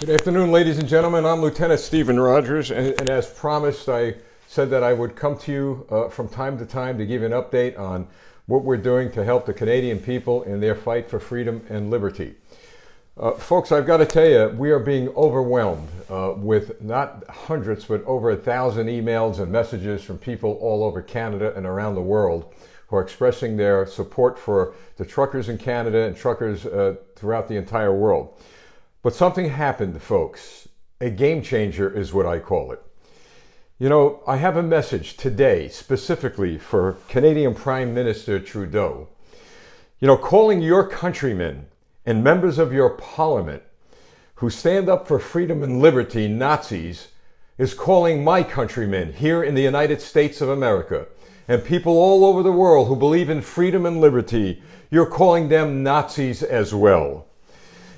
Good afternoon, ladies and gentlemen. I'm Lieutenant Stephen Rogers, and as promised, I said that I would come to you from time to time to give you an update on what we're doing to help the Canadian people in their fight for freedom and liberty. Folks, I've got to tell you, we are being overwhelmed with not hundreds, but over 1,000 emails and messages from people all over Canada and around the world who are expressing their support for the truckers in Canada and truckers throughout the entire world. But something happened, folks. A game changer is what I call it. You know, I have a message today specifically for Canadian Prime Minister Trudeau. You know, calling your countrymen and members of your parliament who stand up for freedom and liberty Nazis is calling my countrymen here in the United States of America and people all over the world who believe in freedom and liberty, you're calling them Nazis as well.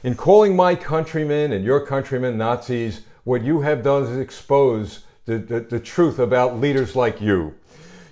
In calling my countrymen and your countrymen Nazis, what you have done is expose the truth about leaders like you.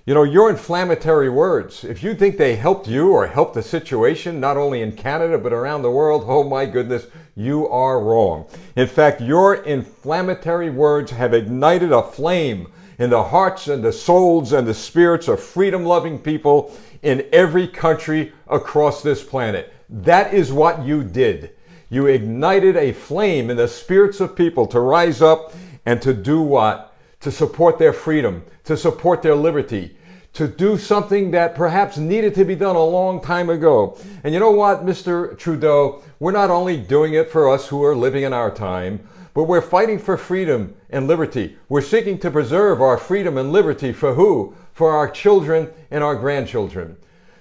You know, your inflammatory words, if you think they helped you or helped the situation, not only in Canada but around the world, oh my goodness, you are wrong. In fact, your inflammatory words have ignited a flame in the hearts and the souls and the spirits of freedom-loving people in every country across this planet. That is what you did. You ignited a flame in the spirits of people to rise up and to do what? To support their freedom, to support their liberty, to do something that perhaps needed to be done a long time ago. And you know what, Mr. Trudeau? We're not only doing it for us who are living in our time, but we're fighting for freedom and liberty. We're seeking to preserve our freedom and liberty for who? For our children and our grandchildren.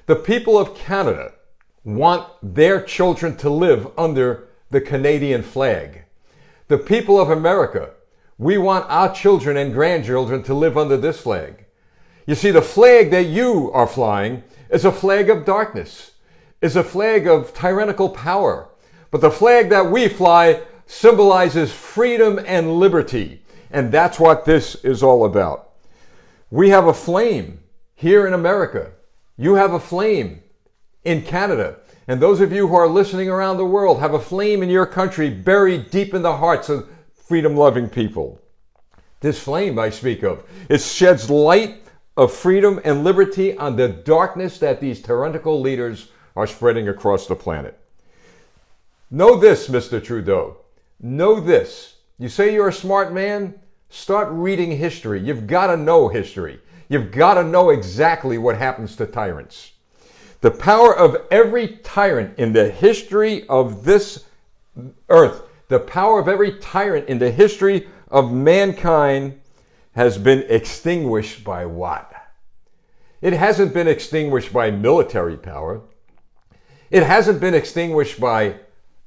The people of Canada want their children to live under the Canadian flag. The people of America, we want our children and grandchildren to live under this flag. You see, the flag that you are flying is a flag of darkness, is a flag of tyrannical power. But the flag that we fly symbolizes freedom and liberty. And that's what this is all about. We have a flame here in America. You have a flame in Canada. And those of you who are listening around the world have a flame in your country buried deep in the hearts of freedom-loving people. This flame I speak of, it sheds light of freedom and liberty on the darkness that these tyrannical leaders are spreading across the planet. Know this, Mr. Trudeau. Know this. You say you're a smart man? Start reading history. You've got to know history. You've got to know exactly what happens to tyrants. The power of every tyrant in the history of this earth, the power of every tyrant in the history of mankind has been extinguished by what? It hasn't been extinguished by military power. It hasn't been extinguished by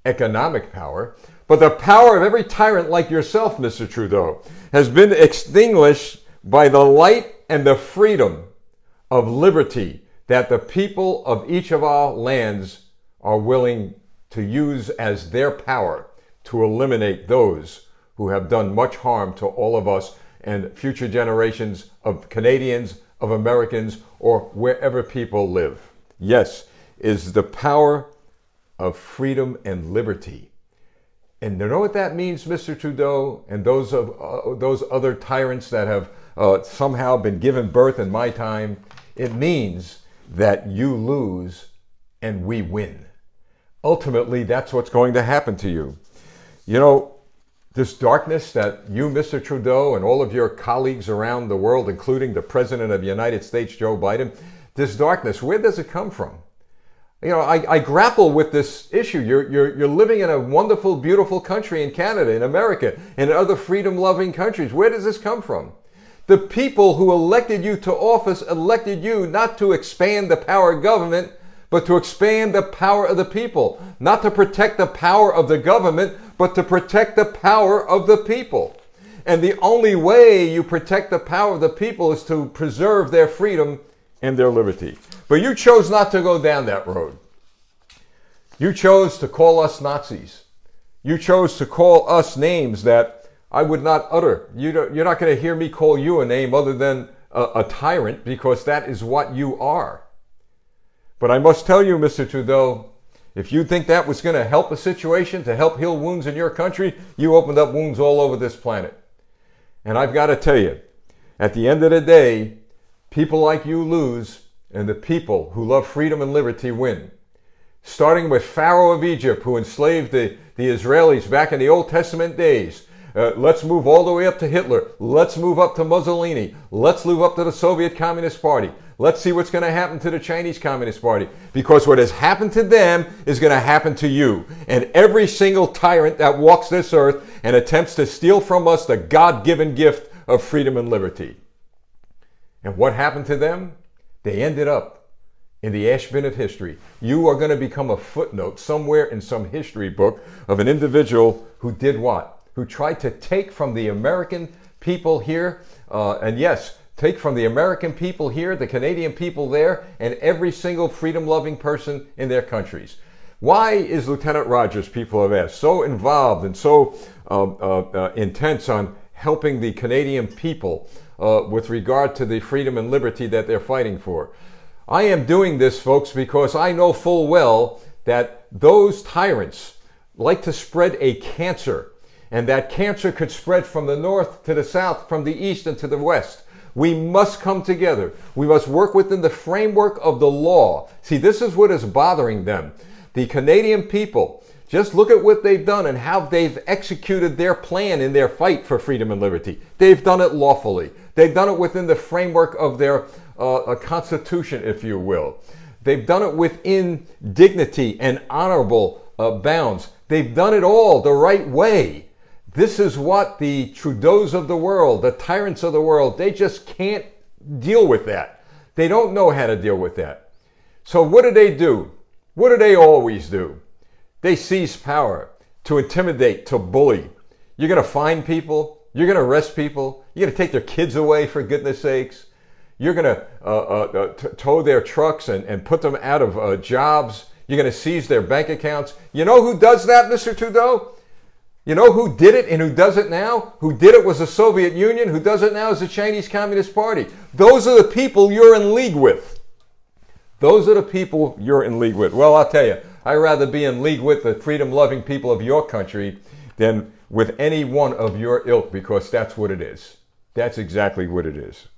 economic power. But the power of every tyrant like yourself, Mr. Trudeau, has been extinguished by the light and the freedom of liberty that the people of each of our lands are willing to use as their power to eliminate those who have done much harm to all of us and future generations of Canadians, of Americans, or wherever people live. Yes, is the power of freedom and liberty. And you know what that means, Mr. Trudeau, and those other tyrants that have somehow been given birth in my time? It means that you lose and we win. Ultimately, that's what's going to happen to you. You know, this darkness that you, Mr. Trudeau, and all of your colleagues around the world, including the President of the United States, Joe Biden, this darkness, where does it come from? You know, I grapple with this issue. You're living in a wonderful, beautiful country in Canada, in America, and in other freedom-loving countries. Where does this come from? The people who elected you to office elected you not to expand the power of government, but to expand the power of the people. Not to protect the power of the government, but to protect the power of the people. And the only way you protect the power of the people is to preserve their freedom and their liberty. But you chose not to go down that road. You chose to call us Nazis. You chose to call us names that I would not utter. You're not going to hear me call you a name other than a tyrant, because that is what you are. But I must tell you, Mr. Trudeau, If you think that was going to help a situation, to help heal wounds in your country, you opened up wounds all over this planet. And I've got to tell you, at the end of the day, people like you lose, and the people who love freedom and liberty win. Starting with Pharaoh of Egypt, who enslaved the Israelis back in the Old Testament days. Let's move all the way up to Hitler. Let's move up to Mussolini. Let's move up to the Soviet Communist Party. Let's see what's going to happen to the Chinese Communist Party. Because what has happened to them is going to happen to you. And every single tyrant that walks this earth and attempts to steal from us the God-given gift of freedom and liberty. And what happened to them? They ended up in the ash bin of history. You are going to become a footnote somewhere in some history book of an individual who did what? Who tried to take from the American people here, and yes, take from the American people here, the Canadian people there, and every single freedom-loving person in their countries. Why is Lieutenant Rogers, people have asked, so involved and so intense on helping the Canadian people with regard to the freedom and liberty that they're fighting for? I am doing this, folks, because I know full well that those tyrants like to spread a cancer, and that cancer could spread from the north to the south, from the east and to the west. We must come together. We must work within the framework of the law. See, this is what is bothering them. The Canadian people, just look at what they've done and how they've executed their plan in their fight for freedom and liberty. They've done it lawfully. They've done it within the framework of their constitution, if you will. They've done it within dignity and honorable bounds. They've done it all the right way. This is what the Trudeaus of the world, the tyrants of the world, they just can't deal with that. They don't know how to deal with that. So what do? What do they always do? They seize power to intimidate, to bully. You're going to fine people. You're going to arrest people. You're going to take their kids away, for goodness sakes. You're going to tow their trucks and put them out of jobs. You're going to seize their bank accounts. You know who does that, Mr. Trudeau? You know who did it and who does it now? Who did it was the Soviet Union. Who does it now is the Chinese Communist Party. Those are the people you're in league with. Those are the people you're in league with. Well, I'll tell you, I'd rather be in league with the freedom-loving people of your country than with any one of your ilk, because that's what it is. That's exactly what it is.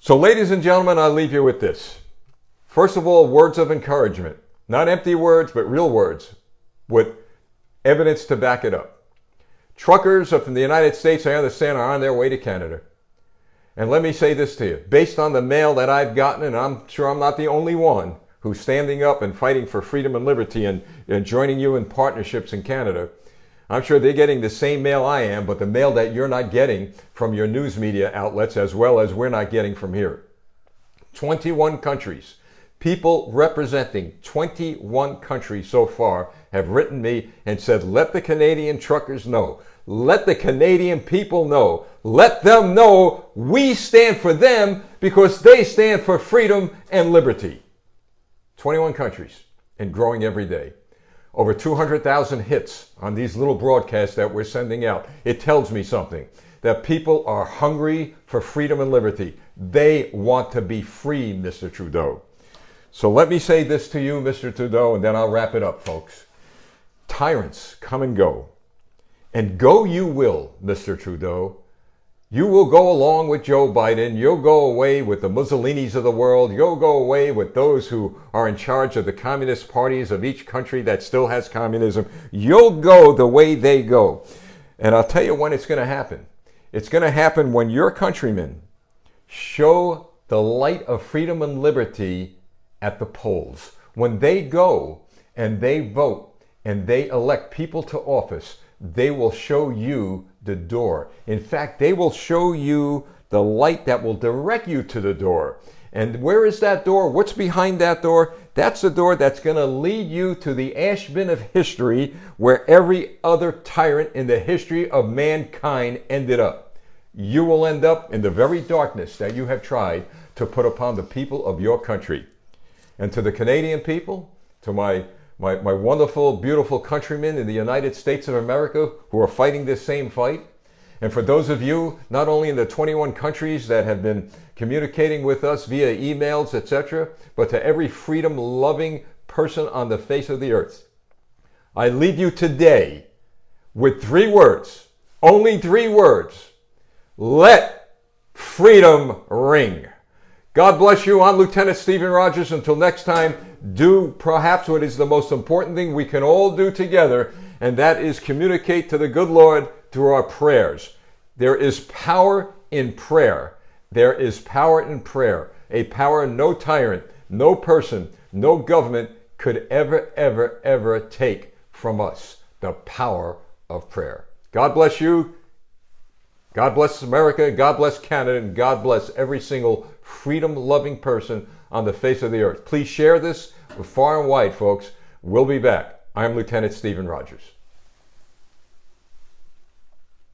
So, ladies and gentlemen, I'll leave you with this. First of all, words of encouragement. Not empty words, but real words with evidence to back it up. Truckers from the United States, I understand, are on their way to Canada. And let me say this to you. Based on the mail that I've gotten, and I'm sure I'm not the only one who's standing up and fighting for freedom and liberty and joining you in partnerships in Canada, I'm sure they're getting the same mail I am, but the mail that you're not getting from your news media outlets, as well as we're not getting from here. 21 countries. People representing 21 countries so far have written me and said, let the Canadian truckers know. Let the Canadian people know. Let them know we stand for them because they stand for freedom and liberty. 21 countries and growing every day. Over 200,000 hits on these little broadcasts that we're sending out. It tells me something, that people are hungry for freedom and liberty. They want to be free, Mr. Trudeau. So let me say this to you, Mr. Trudeau, and then I'll wrap it up, folks. Tyrants come and go. And go you will, Mr. Trudeau. You will go along with Joe Biden. You'll go away with the Mussolinis of the world. You'll go away with those who are in charge of the communist parties of each country that still has communism. You'll go the way they go. And I'll tell you when it's going to happen. It's going to happen when your countrymen show the light of freedom and liberty at the polls. When they go and they vote and they elect people to office, they will show you the door. In fact, they will show you the light that will direct you to the door. And where is that door? What's behind that door? That's the door that's going to lead you to the ash bin of history where every other tyrant in the history of mankind ended up. You will end up in the very darkness that you have tried to put upon the people of your country. And to the Canadian people, to my wonderful, beautiful countrymen in the United States of America who are fighting this same fight, and for those of you not only in the 21 countries that have been communicating with us via emails, etc., but to every freedom-loving person on the face of the earth. I leave you today with 3 words, only 3 words. Let freedom ring. God bless you. I'm Lieutenant Stephen Rogers. Until next time, do perhaps what is the most important thing we can all do together, and that is communicate to the good Lord through our prayers. There is power in prayer. There is power in prayer. A power no tyrant, no person, no government could ever, ever, ever take from us. The power of prayer. God bless you. God bless America. God bless Canada. And God bless every single freedom-loving person on the face of the earth. Please share this far and wide, folks. We'll be back. I'm Lieutenant Stephen Rogers.